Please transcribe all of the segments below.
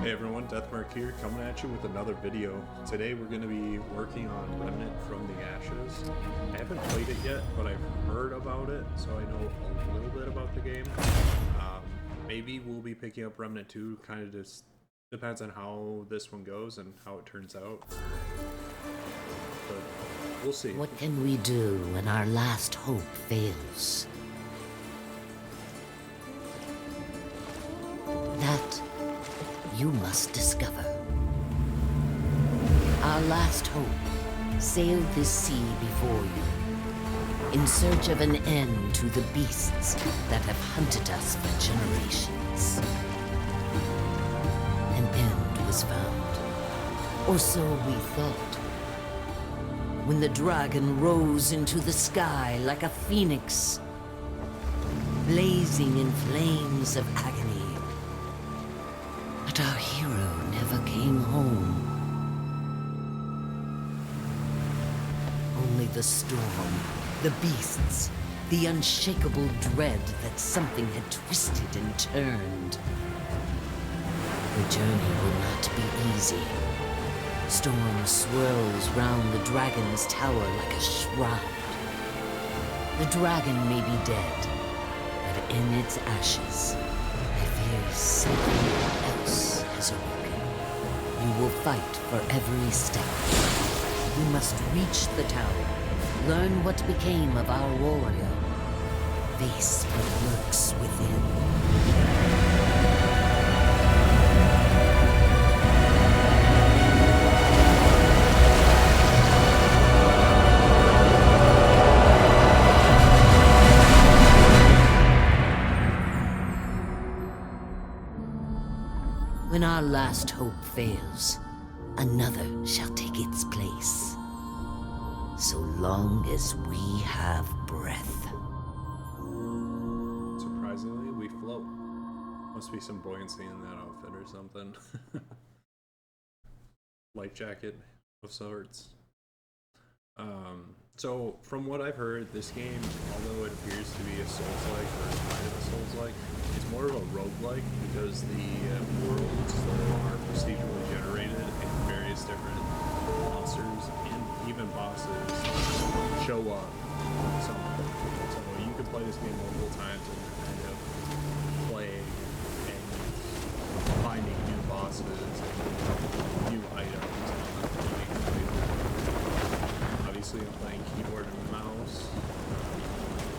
Hey everyone, Deathmark here, coming at you with another video. Today we're going to be working on Remnant from the Ashes. I haven't played it yet, but I've heard about it, so I know a little bit about the game. Maybe we'll be picking up Remnant 2, kind of just depends on how this one goes and how it turns out. But we'll see. What can we do when our last hope fails? That you must discover. Our last hope sailed this sea before you, in search of an end to the beasts that have hunted us for generations. An end was found, or so we thought, when the dragon rose into the sky like a phoenix, blazing in flames of agony. But our hero never came home. Only the storm, the beasts, the unshakable dread that something had twisted and turned. The journey will not be easy. Storm swirls round the dragon's tower like a shroud. The dragon may be dead, but in its ashes, I fear something else has awoken. You will fight for every step. You must reach the tower, learn what became of our warrior, face what lurks within. When our last hope fails, another shall take its place. So long as we have breath. Surprisingly, we float. Must be some buoyancy in that outfit or something. Life jacket of sorts. So from what I've heard, this game, although it appears to be a Souls-like or kind of a Souls-like, it's more of a roguelike because the worlds are procedurally generated and various different monsters and even bosses show up. So you can play this game multiple times and kind of play and finding new bosses and new items. Obviously, I'm playing keyboard and mouse.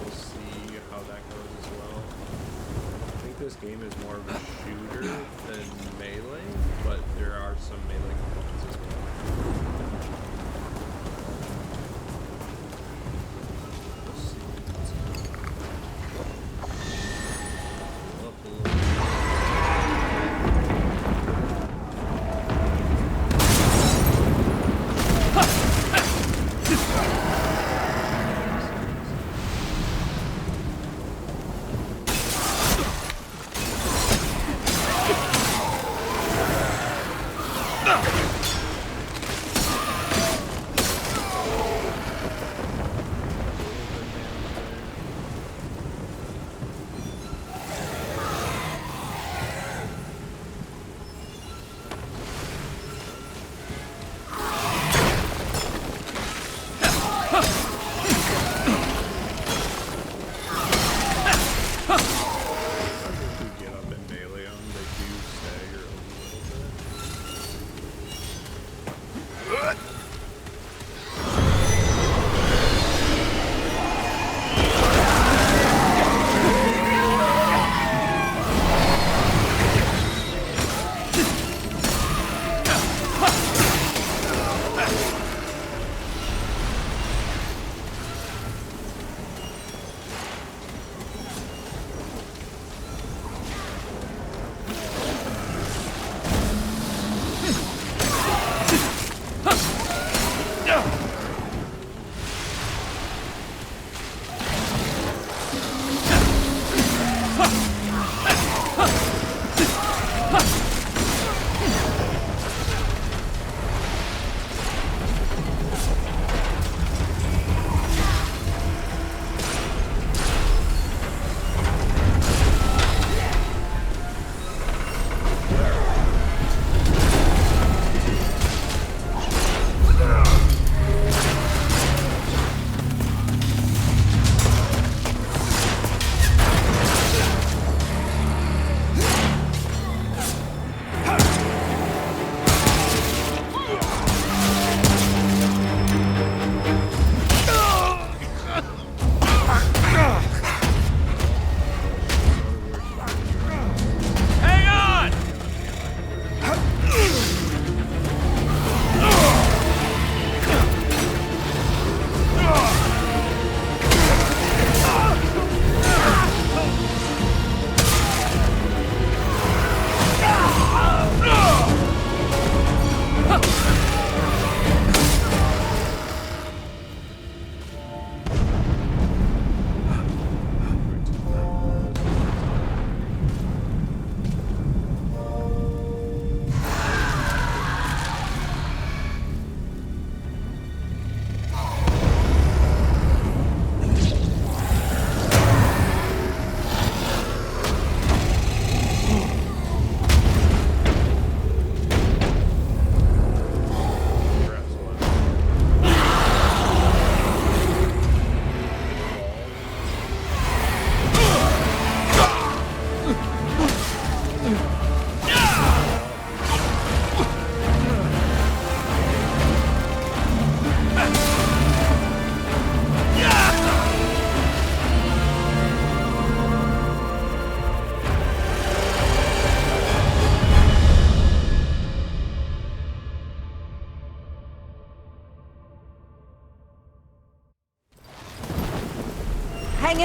We'll see how that goes as well. I think this game is more of a shooter than melee, but there are some melee components as well. We'll see.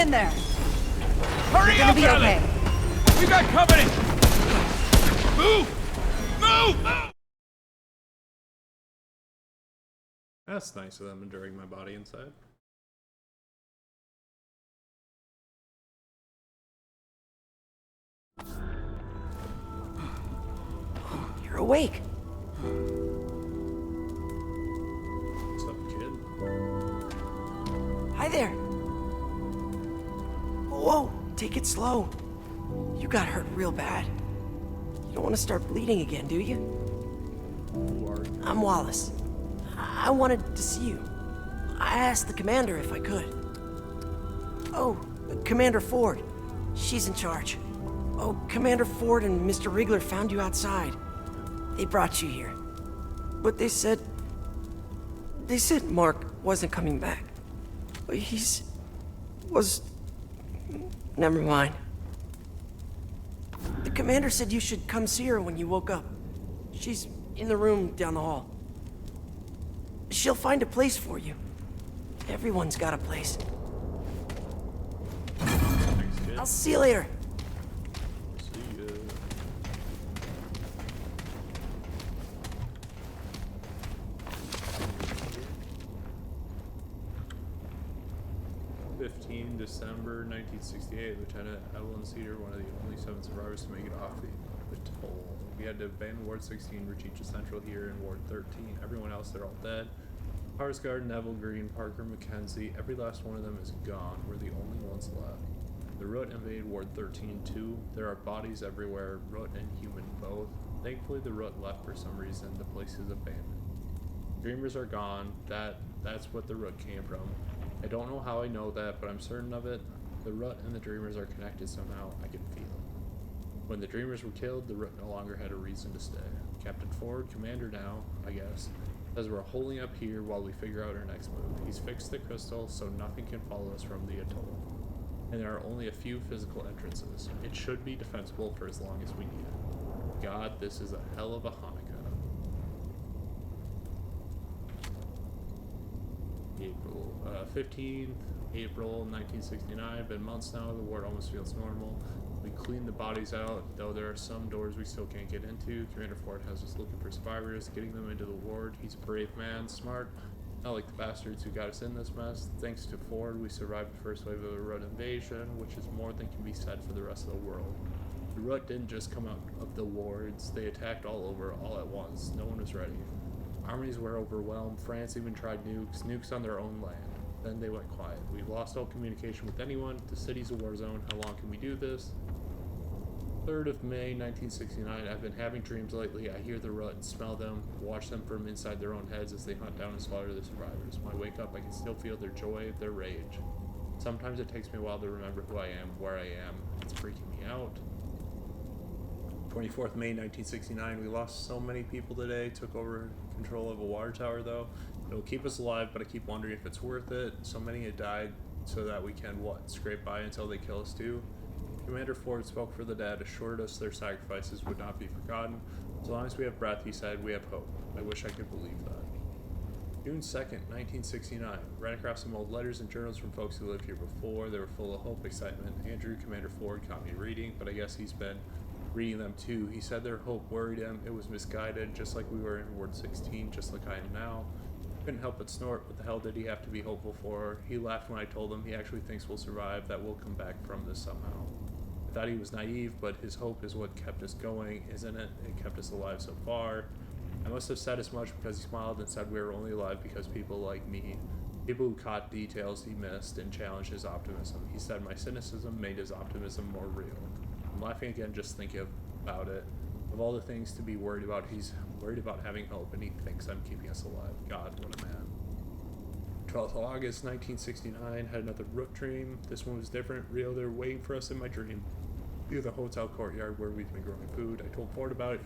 in there. Hurry You're up, gonna be Ellie! okay. We got company! Move! Move! Move! That's nice of them to drag my body inside. You're awake. What's up, kid? Hi there. Whoa, take it slow. You got hurt real bad. You don't want to start bleeding again, do you? Who are you? I'm Wallace. I wanted to see you. I asked the commander if I could. Oh, Commander Ford. She's in charge. Oh, Commander Ford and Mr. Wriggler found you outside. They brought you here. But they said Mark wasn't coming back. Never mind. The commander said you should come see her when you woke up. She's in the room down the hall. She'll find a place for you. Everyone's got a place. Thanks, kid. I'll see you later. See ya. December 1968, Lieutenant Evelyn Cedar, one of the only 7 survivors to make it off the atoll. We had to abandon Ward 16, Rachicha Central here in Ward 13. Everyone else, they're all dead. Parsgard, Neville Green, Parker, Mackenzie, every last one of them is gone. We're the only ones left. The Root invaded Ward 13 too. There are bodies everywhere, Root and human both. Thankfully the Root left for some reason. The place is abandoned. Dreamers are gone. That's what the Root came from. I don't know how I know that, but I'm certain of it. The Root and the Dreamers are connected somehow. I can feel it. When the Dreamers were killed, the Root no longer had a reason to stay. Captain Ford, commander now, I guess, says we're holding up here while we figure out our next move. He's fixed the crystal so nothing can follow us from the atoll. And there are only a few physical entrances. It should be defensible for as long as we need it. God, this is a hell of a Hanukkah. April 15th, April 1969. Been months now. The ward almost feels normal. We cleaned the bodies out, though there are some doors we still can't get into. Commander Ford has us looking for survivors, getting them into the ward. He's a brave man, smart, not like the bastards who got us in this mess. Thanks to Ford, we survived the first wave of the Root invasion, which is more than can be said for the rest of the world. The Root didn't just come out of the wards, they attacked all over, all at once. No one was ready. Armies were overwhelmed. France even tried nukes on their own land. Then they went quiet. We've lost all communication with anyone. The city's a war zone. How long can we do this? 3rd of May, 1969. I've been having dreams lately. I hear the Root and smell them, watch them from inside their own heads as they hunt down and slaughter the survivors. When I wake up, I can still feel their joy, their rage. Sometimes it takes me a while to remember who I am, where I am. It's freaking me out. 24th May 1969. We lost so many people today. Took over control of a water tower though. It'll keep us alive, but I keep wondering if it's worth it. So many had died so that we can scrape by until they kill us too. Commander Ford spoke for the dead, assured us their sacrifices would not be forgotten. As long as we have breath, he said, we have hope. I wish I could believe that. June 2nd, 1969. Ran across some old letters and journals from folks who lived here before. They were full of hope, excitement. Andrew, Commander Ford, caught me reading, but I guess he's been reading them too. He said their hope worried him. It was misguided, just like we were in Ward 16, just like I am now. Couldn't help but snort. What the hell did he have to be hopeful for? He laughed when I told him he actually thinks we'll survive, that we'll come back from this somehow. I thought he was naive, but his hope is what kept us going, isn't it? It kept us alive so far. I must have said as much because he smiled and said we were only alive because people like me, people who caught details he missed and challenged his optimism. He said my cynicism made his optimism more real. I'm laughing again just thinking about it. Of all the things to be worried about, he's worried about having hope, and he thinks I'm keeping us alive. God, what a man. 12th of August, 1969, had another Root dream. This one was different, real. They were waiting for us in my dream. Near the hotel courtyard where we've been growing food. I told Ford about it.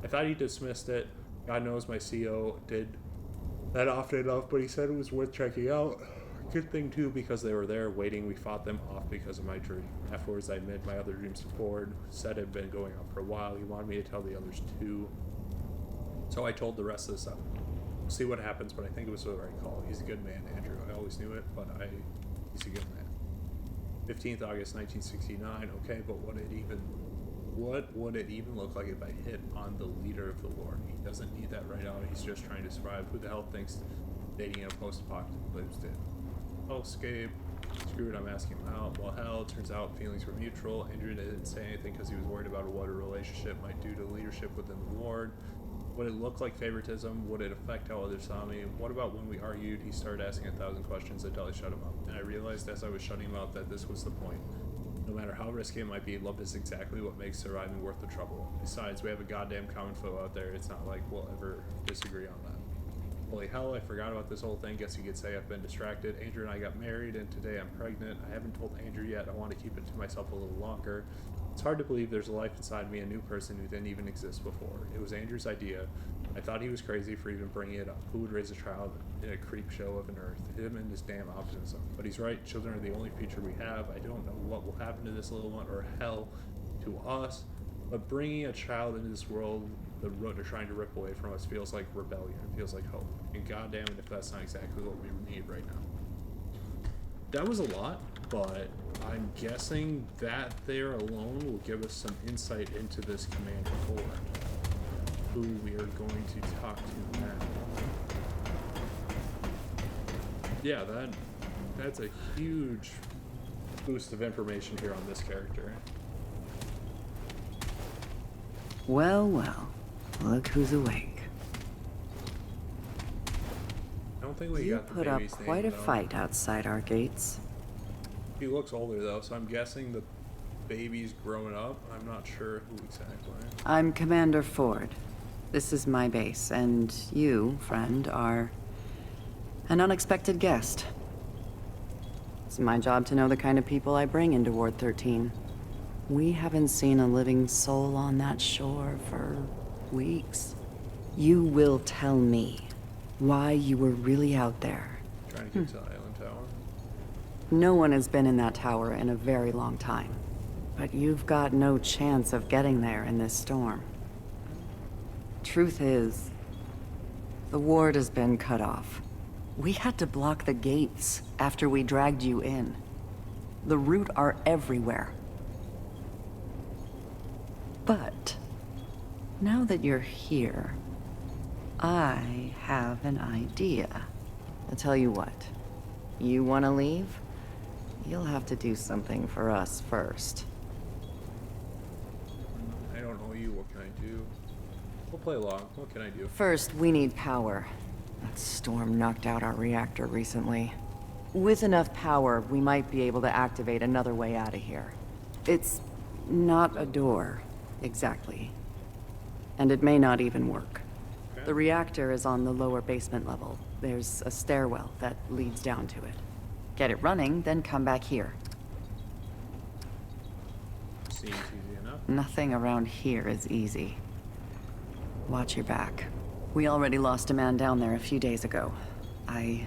I thought he dismissed it. God knows my CO did that often enough, but he said it was worth checking out. Good thing too, because they were there waiting. We fought them off because of my dream. Afterwards, I admitted my other dreams to Ford. Said it had been going on for a while. He wanted me to tell the others too. So I told the rest of this up. We'll see what happens, but I think it was the right call. He's a good man, Andrew. I always knew it, but he's a good man. 15th August 1969. Okay, but what would it even look like if I hit on the leader of the Lord? He doesn't need that right now. He's just trying to survive. Who the hell thinks dating in a post-apocalypse did? Oh, escape. Screw it, I'm asking him out. Well, hell, it turns out feelings were mutual. Andrew didn't say anything because he was worried about what a relationship might do to leadership within the ward. Would it look like favoritism? Would it affect how others saw me? What about when we argued? He started asking 1,000 questions until I shut him up. And I realized as I was shutting him up that this was the point. No matter how risky it might be, love is exactly what makes surviving worth the trouble. Besides, we have a goddamn common foe out there. It's not like we'll ever disagree on that. Holy hell, I forgot about this whole thing. Guess you could say I've been distracted. Andrew and I got married, and today I'm pregnant. I haven't told Andrew yet. I want to keep it to myself a little longer. It's hard to believe there's a life inside me, a new person who didn't even exist before. It was Andrew's idea. I thought he was crazy for even bringing it up. Who would raise a child in a creep show of an earth? Him and his damn optimism. But he's right. Children are the only future we have. I don't know what will happen to this little one, or hell, to us. But bringing a child into this world, the road they're trying to rip away from us, feels like rebellion. It feels like hope. And goddamn it if that's not exactly what we need right now. That was a lot, but I'm guessing that there alone will give us some insight into this Commander 4, who we are going to talk to now. Yeah, that's a huge boost of information here on this character. Well, well. Look who's awake. I don't think we You got the put up baby's quite name, a though. fight outside our gates. He looks older though, so I'm guessing the baby's growing up. I'm not sure who exactly. I'm Commander Ford. This is my base, and you, friend, are an unexpected guest. It's my job to know the kind of people I bring into Ward 13. We haven't seen a living soul on that shore for weeks. You will tell me why you were really out there. Trying to get to the island tower. No one has been in that tower in a very long time. But you've got no chance of getting there in this storm. Truth is, the ward has been cut off. We had to block the gates after we dragged you in. The root are everywhere. But now that you're here, I have an idea. I'll tell you what. You want to leave? You'll have to do something for us first. I don't know you. What can I do? We'll play along. What can I do? First, we need power. That storm knocked out our reactor recently. With enough power, we might be able to activate another way out of here. It's not a door, exactly. And it may not even work. Okay. The reactor is on the lower basement level. There's a stairwell that leads down to it. Get it running, then come back here. Seems easy enough. Nothing around here is easy. Watch your back. We already lost a man down there a few days ago. I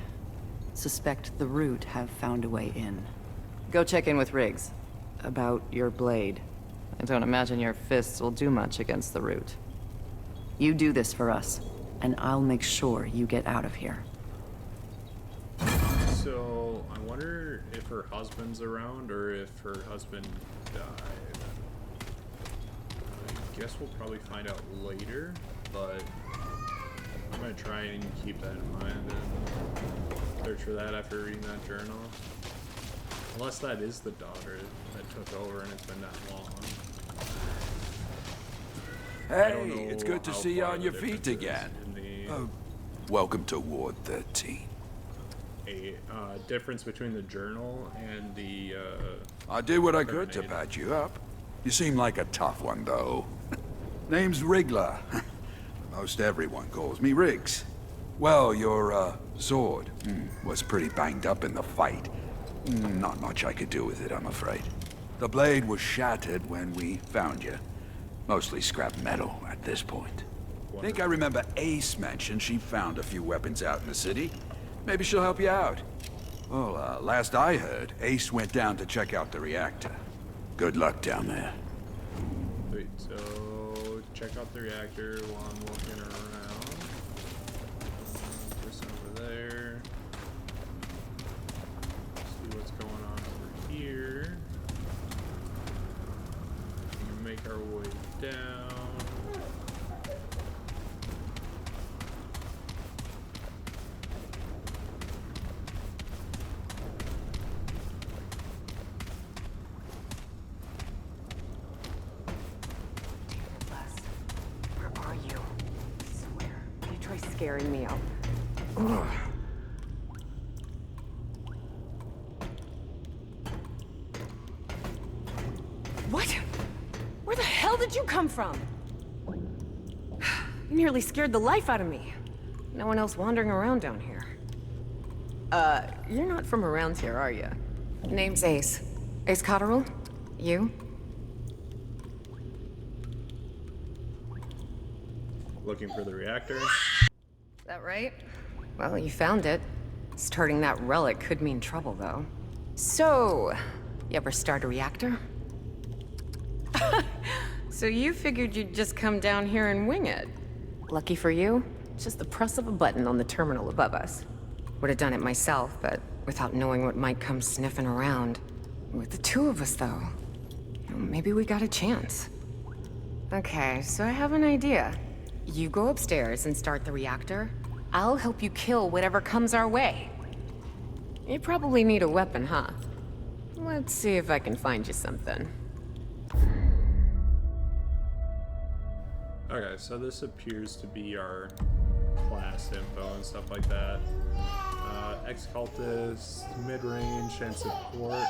suspect the Root have found a way in. Go check in with Riggs about your blade. I don't imagine your fists will do much against the Root. You do this for us, and I'll make sure you get out of here. So, I wonder if her husband's around or if her husband died. I guess we'll probably find out later, but I'm gonna try and keep that in mind and search for that after reading that journal. Unless that is the daughter that took over and it's been that long. I don't Hey, know it's good to how see you far on the your feet difference is again. in the Welcome to Ward 13. difference between the journal and the I did what I could to Grenade. patch you up. You seem like a tough one, though. Name's Wriggler. Most everyone calls me Riggs. Well, your, sword was pretty banged up in the fight. Not much I could do with it, I'm afraid. The blade was shattered when we found you. Mostly scrap metal at this point. Think I remember Ace mentioned she found a few weapons out in the city. Maybe she'll help you out. Well, last I heard, Ace went down to check out the reactor. Good luck down there. wait, so check out the reactor while I'm looking around. Just over there. See what's going on over here. down. Les, where are you? I swear, you try scaring me out. What? Where the hell did you come from? You nearly scared the life out of me. No one else wandering around down here. You're not from around here, are you? Name's Ace. Ace Cotterill? You? Looking for the reactor. Is that right? Well, you found it. Starting that relic could mean trouble, though. So, you ever start a reactor? So you figured you'd just come down here and wing it? Lucky for you, it's just the press of a button on the terminal above us. Would have done it myself, but without knowing what might come sniffing around. With the two of us, though, maybe we got a chance. Okay, so I have an idea. You go upstairs and start the reactor. I'll help you kill whatever comes our way. You probably need a weapon, huh? Let's see if I can find you something. Okay, so this appears to be our class info and stuff like that. Ex-cultist, mid-range, and support.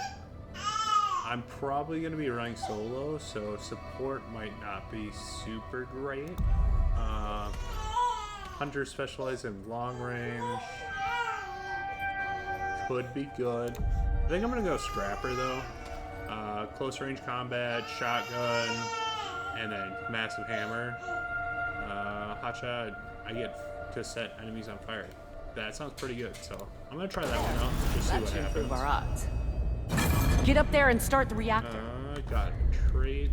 I'm probably going to be running solo, so support might not be super great. Hunter specialized in long range. Could be good. I think I'm going to go Scrapper, though. Close range combat, shotgun, and then massive hammer. Hotshot, I get to set enemies on fire. That sounds pretty good, so I'm gonna try that one out. Just see That what should happens. improve our odds. Get up there and start the reactor. Got it. Trait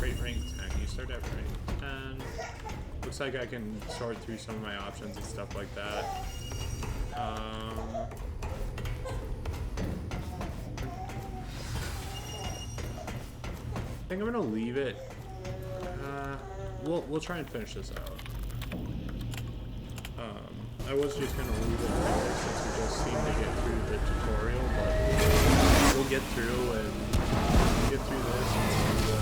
rank 10. You start at rank 10. Looks like I can sort through some of my options and stuff like that. I think I'm gonna leave it. We'll try and finish this out. I was just gonna leave it there since we just seem to get through the tutorial, but we'll get through and get through this and see the.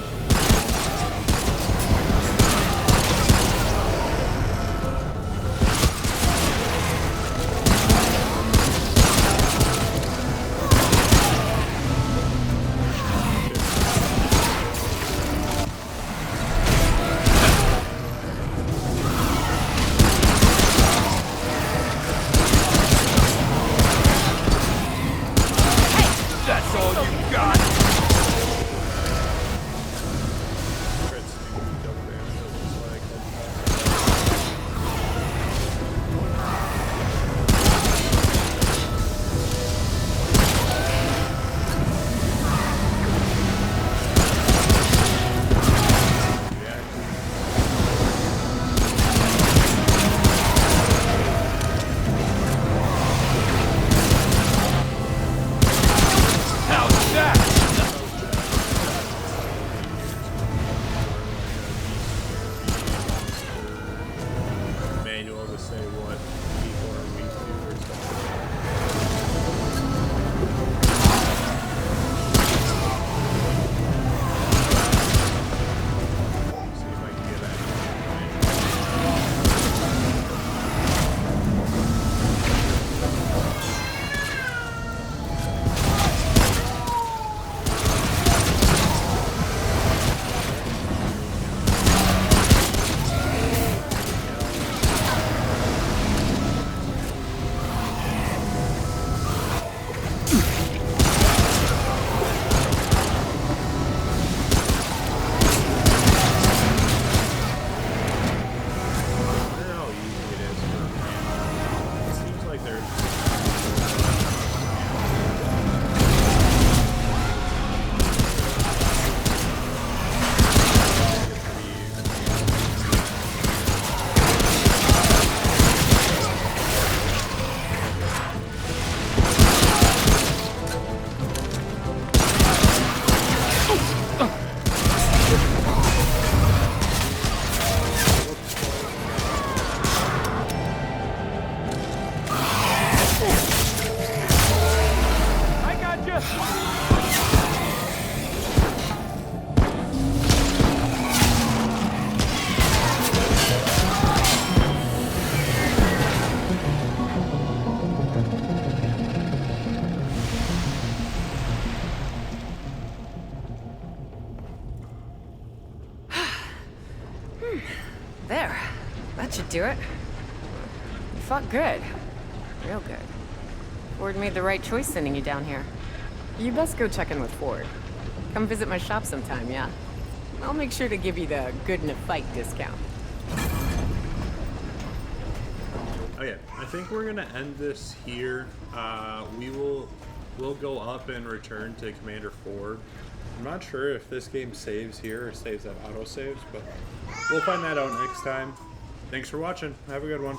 That's all you got! There. That should do it. You fought good. Real good. Ford made the right choice sending you down here. You best go check in with Ford. Come visit my shop sometime, yeah? I'll make sure to give you the good in a fight discount. Okay, I think we're gonna end this here. We'll go up and return to Commander Ford. I'm not sure if this game saves here or saves at autosaves, but we'll find that out next time. Thanks for watching. Have a good one.